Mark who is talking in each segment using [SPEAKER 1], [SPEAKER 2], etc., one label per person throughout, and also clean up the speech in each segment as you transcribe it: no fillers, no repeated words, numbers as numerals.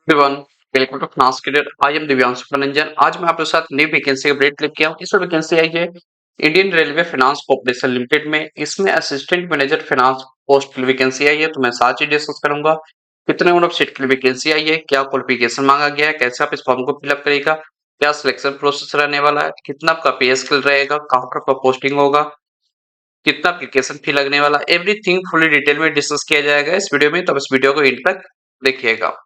[SPEAKER 1] Everyone, welcome to Class Career. I am Divyanshu Ranjan. आज मैं आपके साथ न्यू वैकेंसी अपडेट लेके आऊँ। इस वैकेंसी आई है Indian Railway Finance Corporation Limited में। इसमें असिस्टेंट मैनेजर फाइनेंस पोस्ट की वैकेंसी आई है, तो मैं सारी चीज डिस्कस करूंगा। कितने नंबर ऑफ सीट की वैकेंसी आई है, क्या क्वालिफिकेशन मांगा गया है, कैसे आप इस फॉर्म को फिलअप करेगा, क्या सिलेक्शन प्रोसेस रहने वाला है, कितना आपका पे स्केल रहेगा, कहाँ पर आपका पोस्टिंग होगा, कितना एप्लीकेशन फी लगने वाला, एवरीथिंग फुली डिटेल में डिस्कस किया जाएगा इस वीडियो में। तो इस वीडियो को एंड तक देखिएगा।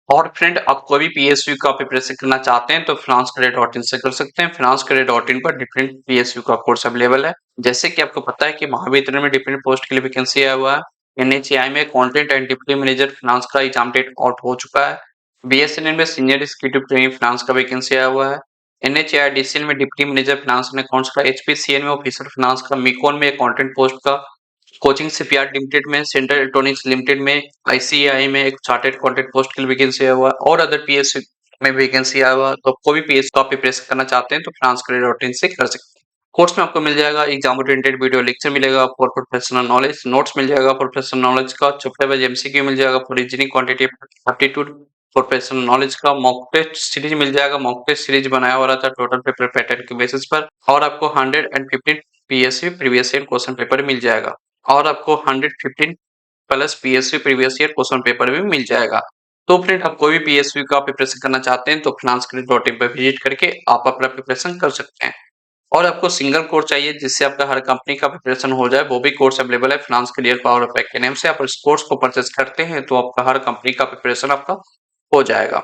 [SPEAKER 1] और फ्रेंड, आप कोई भी पीएसयू का प्रिपरेशन करना चाहते हैं तो finanscareer.in से कर सकते हैं। finanscareer.in पर डिफरेंट पीएसयू का कोर्स अवेलेबल है। जैसे कि आपको पता है कि महावितरण में डिफरेंट पोस्ट के लिए वैकेंसी आया हुआ है। एनएचएआई में content and deputy manager finance का एग्जाम डेट आउट हो चुका है। बीएसएनएल में सीनियर एग्जीक्यूटिव ट्रेनिंग फाइनेंस का वैकेंसी आया हुआ है। एनएचएआईडीसीएल में deputy manager finance and accounts का, एचपीसीएल में ऑफिसर फाइनेंस का, मिकोन में कंटेंट पोस्ट का, कोचिंग शिपयार्ड लिमिटेड में, सेंट्रल इलेक्ट्रॉनिक्स लिमिटेड में, आईसीएआई में एक चार्टेड अकाउंटेंट पोस्ट के लिए वैकेंसी आया हुआ है और अदर पीएसयू में वैकेंसी आया हुआ है। तो कोई भी पीएसयू का प्रिपरेशन करना चाहते हैं तो finanscareer.in से कर सकते हैं। कोर्स में आपको मिल जाएगा एग्जाम ओरिएंटेड वीडियो लेक्चर मिलेगा फॉर प्रोफेशनल नॉलेज, नोट्स मिल जाएगा प्रोफेशनल नॉलेज का, चैप्टर वाइज एमसीक्यू मिल जाएगा for reasoning quantitative aptitude, professional knowledge का मॉक टेस्ट सीरीज मिल जाएगा। मॉक टेस्ट सीरीज बनाया हो रहा था टोटल पेपर पैटर्न के बेसिस पर, और आपको 115 PSU previous year question paper मिल जाएगा और आपको 115 plus PSU previous year question paper भी मिल जाएगा। तो फ्रेंड, आप कोई भी पीएसयू का प्रिपरेशन करना चाहते हैं तो finanscareer.in पर विजिट करके आप अपना प्रिपरेशन कर सकते हैं। और आपको सिंगल कोर्स चाहिए जिससे आपका हर कंपनी का प्रिपरेशन हो जाए, वो भी कोर्स अवेलेबल है finance career power of pack के नेम से। आप इस कोर्स को परचेस करते हैं तो आपका हर कंपनी का प्रिपरेशन आपका हो जाएगा।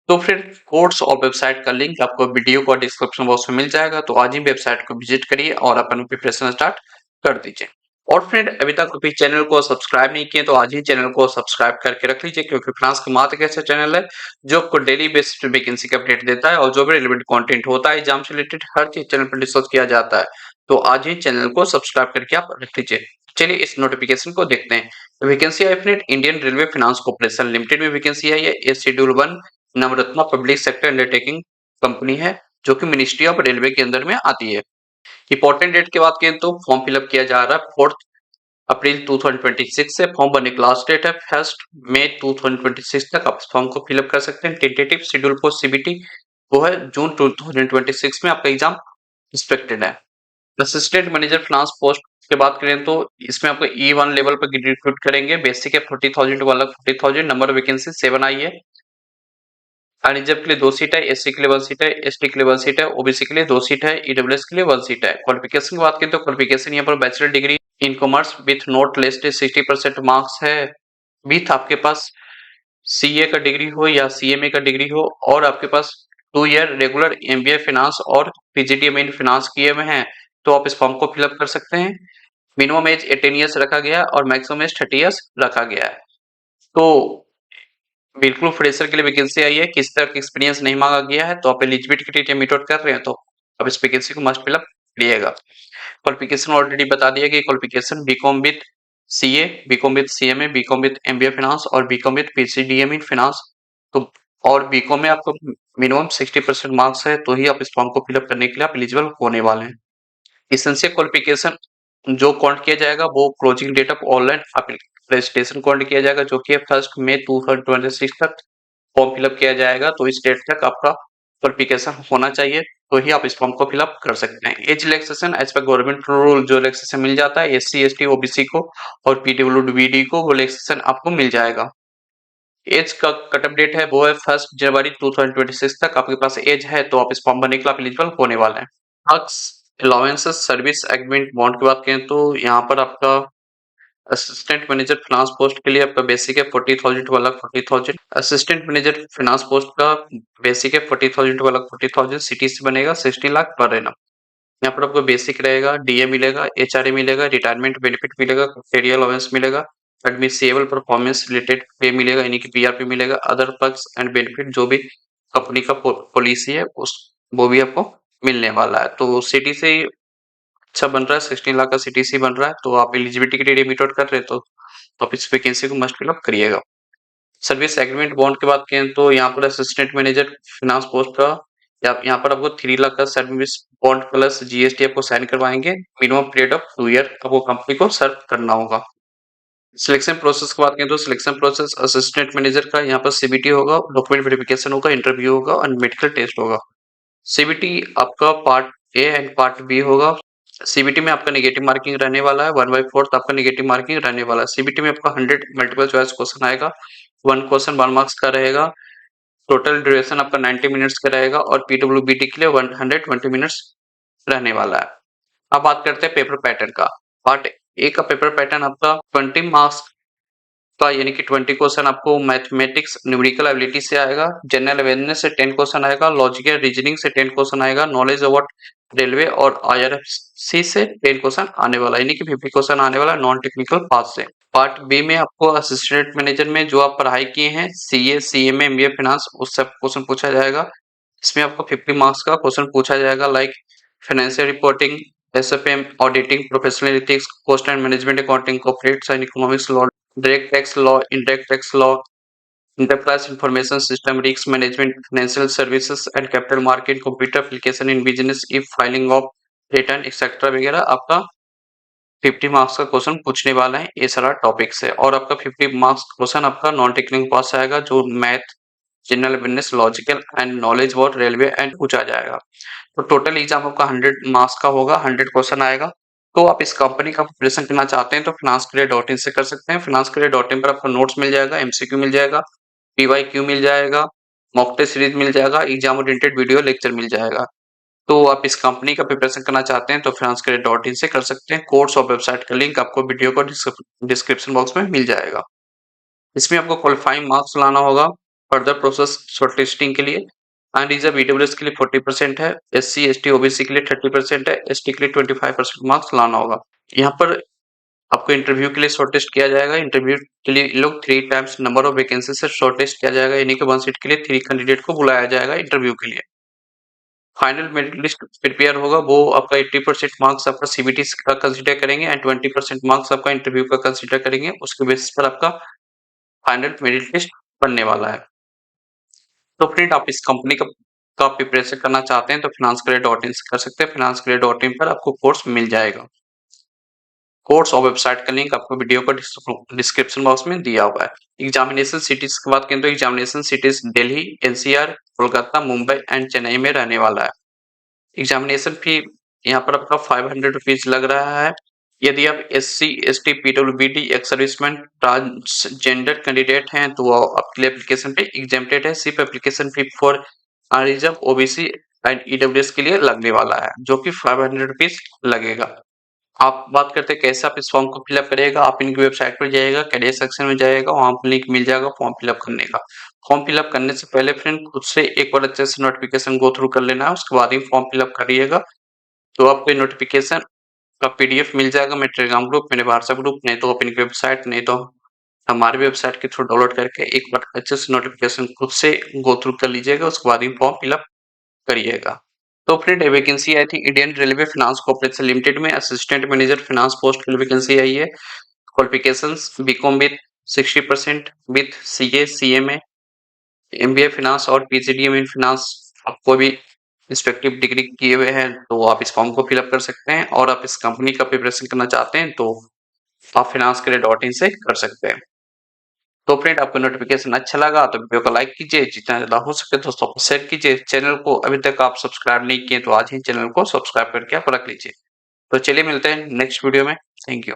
[SPEAKER 1] तो फिर कोर्स और वेबसाइट का लिंक आपको वीडियो को डिस्क्रिप्शन बॉक्स में मिल जाएगा। तो आज ही वेबसाइट को विजिट करिए और अपन प्रिपरेशन स्टार्ट कर दीजिए। और फ्रेंड, अभी तक अभी चैनल को सब्सक्राइब नहीं किए तो आज ही चैनल को सब्सक्राइब करके रख लीजिए, क्योंकि फाइनेंस का मात्र एक ऐसा चैनल है जो आपको डेली बेसिस पे वैकेंसी का अपडेट देता है और जो भी रिलेवेंट कंटेंट होता है एग्जाम से रिलेटेड हर चीज चैनल पर डिस्कस किया जाता है। तो आज ही चैनल को सब्सक्राइब करके आप रख लीजिए। चलिए इस नोटिफिकेशन को देखते हैं। वैकेंसी है friend, Indian Railway Finance Corporation Limited में वैकेंसी है। ये schedule 1 Navratna public sector undertaking company है जो कि मिनिस्ट्री ऑफ रेलवे के अंदर में आती है। इंपॉर्टेंट डेट की बात करें तो फॉर्म फिलअप किया जा रहा है 4 अप्रैल 2026 से। फॉर्म भरने की लास्ट डेट है 1 मई 2026 तक आप फॉर्म को फिलअप कर सकते हैं। टेंटेटिव शेड्यूल फॉर सीबीटी वो है जून 2026 में आपका एग्जाम एक्सपेक्टेड है। असिस्टेंट मैनेजर फाइनेंस पोस्ट की बात करें तो इसमें आपको E1 लेवल पर रिक्रूट करेंगे। बेसिक है 40,000 वाला 40,000, नंबर वैकेंसी 7 आई है। रिजर्व के लिए 2 सीट है, एससी के लिए 1 सीट है, एसटी के लिए 1 सीट है, ओबीसी के लिए 2 सीट है, ईडब्ल्यूएस के लिए 1 सीट है। क्वालिफिकेशन की बात करें तो क्वालिफिकेशन यहाँ पर bachelor degree in commerce with not less than 60% marks है, विथ आपके पास सीए का डिग्री हो या सीएमए का डिग्री हो, और आपके पास 2 ईयर रेगुलर एमबीए फाइनेंस और पीजीडीएम इन फाइनेंस किए हुए हैं तो आप इस फॉर्म को फिलअप कर सकते हैं। मिनिमम एज 18 ईयर्स रखा गया है और मैक्सिमम एज 30 ईयर्स रखा गया है। तो बिल्कुल फ्रेशर के लिए वैकेंसी आई है, किस तरह का एक्सपीरियंस नहीं मांगा गया है। तो आप एलिजिबिलिटी क्राइटेरिया मीट आउट कर रहे हैं तो अब इस वैकेंसी को मस्ट फिलअप करिएगा। क्वालिफिकेशन ऑलरेडी बता दिया कि qualification BCom with CA, BCom with CMA, BCom with MBA finance और BCom with PCDM in finance. तो और बीकॉम में आपको मिनिमम 60% मार्क्स है तो ही आप इस फॉर्म को फिलअप करने के लिए आप एलिजिबल होने वाले हैं। एसेंशियल क्वालिफिकेशन जो काउंट किया जाएगा वो closing date of online registration count किया जाएगा, जो कि 1 मई 2026 तक फॉर्म फिलअप किया जाएगा। तो इस डेट तक आपका क्वालिफिकेशन होना चाहिए तो ही आप इस फॉर्म को फिलअप कर सकते हैं। Age relaxation as per government rule जो रिलैक्सेशन मिल जाता है एससी एसटी ओबीसी को और पीडब्ल्यूडी को, वो रिलैक्सेशन आपको मिल जाएगा। एज का कटअप डेट है वो है 1 जनवरी 2026 तक आपके पास एज है तो आप इस फॉर्म भरने के लिए एलिजिबल होने वाले हैं। Tax allowances service agreement bond की बात करें तो यहाँ पर आपका असिस्टेंट मैनेजर फाइनेंस पोस्ट के लिए आपका बेसिक है 40,000 वाला 40,000। असिस्टेंट मैनेजर फाइनेंस पोस्ट का बेसिक है 40,000 वाला 40,000, सिटी से बनेगा 16 लाख पर एनम। यहाँ पर आपको बेसिक रहेगा, डीए मिलेगा, एचआरए मिलेगा, रिटायरमेंट बेनिफिट मिलेगा, कैरियर अलाउंस मिलेगा, एडमिसेबल परफॉर्मेंस रिलेटेड पे मिलेगा यानी कि पीआरपी मिलेगा, अदर पर्क्स एंड बेनिफिट जो भी कंपनी का पॉलिसी है उस वो भी आपको मिलने वाला है। तो सिटी से अच्छा बन रहा है, 16 लाख का सीटीसी बन रहा है तो आप एलिजिबिलिटी क्राइटेरिया मीट आउट कर रहे हैं तो आप इस वैकेंसी को मस्ट फिलअप करिएगा। सर्विस एग्रीमेंट बॉन्ड की बात करें तो यहाँ पर असिस्टेंट मैनेजर फाइनेंस पोस्ट का यहाँ पर आपको 3 लाख का सर्विस बॉन्ड प्लस जीएसटी आपको साइन करवाएंगे। मिनिमम पीरियड ऑफ 2 ईयर आपको कंपनी को सर्व करना होगा। सिलेक्शन प्रोसेस की बात करें तो सिलेक्शन प्रोसेस असिस्टेंट मैनेजर का यहाँ पर सीबीटी होगा, डॉक्यूमेंट वेरिफिकेशन होगा, इंटरव्यू होगा और मेडिकल टेस्ट होगा। सीबीटी आपका part A and part B होगा। सीबीटी में आपका नेगेटिव मार्किंग रहने वाला है, 1/4 आपका नेगेटिव मार्किंग रहने वाला है। सीबीटी में आपका 100 मल्टीपल चॉइस क्वेश्चन आएगा, 1 क्वेश्चन 1 मार्क्स का रहेगा। टोटल ड्यूरेशन आपका 90 मिनट्स का रहेगा और पीडब्ल्यूबीटी के लिए 120 मिनट्स रहने वाला है। अब बात करते हैं पेपर पैटर्न का। पार्ट ए का पेपर पैटर्न आपका 20 मार्क्स का यानी कि 20 क्वेश्चन आपको मैथमेटिक्स न्यूमेरिकल एबिलिटी से आएगा, जनरल अवेयरनेस से 10 क्वेश्चन आएगा, लॉजिकल रीजनिंग से 10 क्वेश्चन आएगा, नॉलेज अबाउट रेलवे और आईआरएफसी से 10 क्वेश्चन आने वाला है, यानी कि 50 क्वेश्चन आने वाला है नॉन टेक्निकल पार्ट से। पार्ट बी में आपको असिस्टेंट मैनेजर में जो आप पढ़ाई किए हैं सीए, सीएमए, एमबीए फाइनेंस उससे क्वेश्चन पूछा जाएगा। इसमें आपको 50 मार्क्स का क्वेश्चन पूछा जाएगा like financial reporting, SFM, auditing, professional ethics, cost and management accounting, corporate and economics law, direct tax law, indirect tax law, enterprise information system, risk management, financial services and capital market, computer application in business, if filing of return etcetera वगैरह आपका 50 marks का question पूछने वाला है। ये सारा topic है और आपका 50 मार्क्स क्वेश्चन आपका नॉन टेक्निकल पास आएगा जो math, general awareness, logical and knowledge about railway and पूछा जाएगा। तो टोटल एग्जाम आपका 100 मार्क्स का होगा, 100 क्वेश्चन आएगा। तो आप इस कंपनी का प्रिपरेशन करना चाहते हैं तो finanscareer.in से कर सकते हैं। finanscareer.in पर आपको नोट्स मिल जाएगा, एमसीक्यू मिल जाएगा, पीवाईक्यू मिल जाएगा, मॉक टेस्ट सीरीज मिल जाएगा, एग्जाम ओरिएंटेड वीडियो लेक्चर मिल जाएगा। तो आप इस कंपनी का प्रिपरेशन करना चाहते हैं तो finanscareer.in से कर सकते हैं। कोर्स और वेबसाइट का लिंक आपको वीडियो को डिस्क्रिप्शन बॉक्स में मिल जाएगा। इसमें आपको क्वालिफाइंग मार्क्स लाना होगा फर्दर प्रोसेस शॉर्टलिस्टिंग के लिए। एंड रिजर्व ईडब्ल्यूएस के लिए 40% है, एससी एसटी ओबीसी के लिए 30% है, एसटी के लिए 25% मार्क्स लाना होगा। यहाँ पर आपको इंटरव्यू के लिए शॉर्टलिस्ट किया जाएगा। इंटरव्यू के लिए लोग 3 टाइम्स नंबर ऑफ वैकेंसी से शॉर्टलिस्ट किया जाएगा, यानी कि 1 सीट के लिए 3 कैंडिडेट को बुलाया जाएगा इंटरव्यू के लिए। फाइनल मेरिट लिस्ट प्रिपेयर होगा, वो आपका 80% मार्क्स आपका सीबीटी का कंसीडर करेंगे एंड 20% मार्क्स आपका इंटरव्यू का कंसीडर करेंगे। उसके बेसिस पर आपका फाइनल मेरिट लिस्ट बनने वाला है। तो फ्रेंड आप इस कंपनी का प्रिपरेशन करना चाहते हैं तो finanscareer.in से कर सकते हैं। finanscareer.in पर आपको कोर्स मिल जाएगा। कोर्स और वेबसाइट का लिंक आपको वीडियो का डिस्क्रिप्शन बॉक्स में दिया हुआ है। एग्जामिनेशन सिटीज की बात करें तो examination cities Delhi, NCR, Kolkata, Mumbai and Chennai में रहने वाला है। एग्जामिनेशन फी यहाँ पर आपका 500 रुपीज लग रहा है। यदि आप SC, ST, PWBD, ex serviceman, transgender candidate हैं तो आपके लिए एप्लीकेशन पे एग्जेम्प्टेड है। सिर्फ application fee for reserve, OBC and EWS के लिए लगने वाला है जो कि 500 रुपीज लगेगा। आप बात करते हैं कैसे आप इस फॉर्म को फिलअप करिएगा। आप इनकी वेबसाइट पर जाइएगा, कैरियर सेक्शन में जाइएगा, वहां पर लिंक मिल जाएगा फॉर्म फिलअप करने का। फॉर्म फिलअप करने से पहले फ्रेंड खुद से एक बार अच्छे से नोटिफिकेशन गो थ्रू कर लेना है, उसके बाद ही फॉर्म फिलअप करिएगा। तो आपको नोटिफिकेशन का पीडीएफ मिल जाएगा मेरे टेलीग्राम ग्रुप, मेरे व्हाट्सएप ग्रुप, नहीं तो अपनी वेबसाइट, नहीं तो हमारी वेबसाइट के थ्रू डाउनलोड करके एक बार अच्छे से नोटिफिकेशन खुद से गो थ्रू कर लीजिएगा, उसके बाद ही फॉर्म फिलअप करिएगा। तो फ्रेंड वैकेंसी आई थी Indian Railway Finance Corporation Limited में असिस्टेंट मैनेजर फाइनेंस पोस्ट के लिए वैकेंसी आई है। Qualifications BCom with 60% with CA, CMA, MBA finance और पीजीडीएम इन फाइनेंस आपको भी रिस्पेक्टिव डिग्री किए हुए हैं तो आप इस फॉर्म को फिलअप कर सकते हैं। और आप इस कंपनी का प्रिपरेशन करना चाहते हैं तो आप finanscareer.in से कर सकते हैं। तो फ्रेंड आपको नोटिफिकेशन अच्छा लगा तो वीडियो को लाइक कीजिए, जितना ज्यादा हो सके दोस्तों को शेयर कीजिए। चैनल को अभी तक आप सब्सक्राइब नहीं किए तो आज ही चैनल को सब्सक्राइब करके आप रख लीजिए। तो चलिए मिलते हैं नेक्स्ट वीडियो में। Thank you.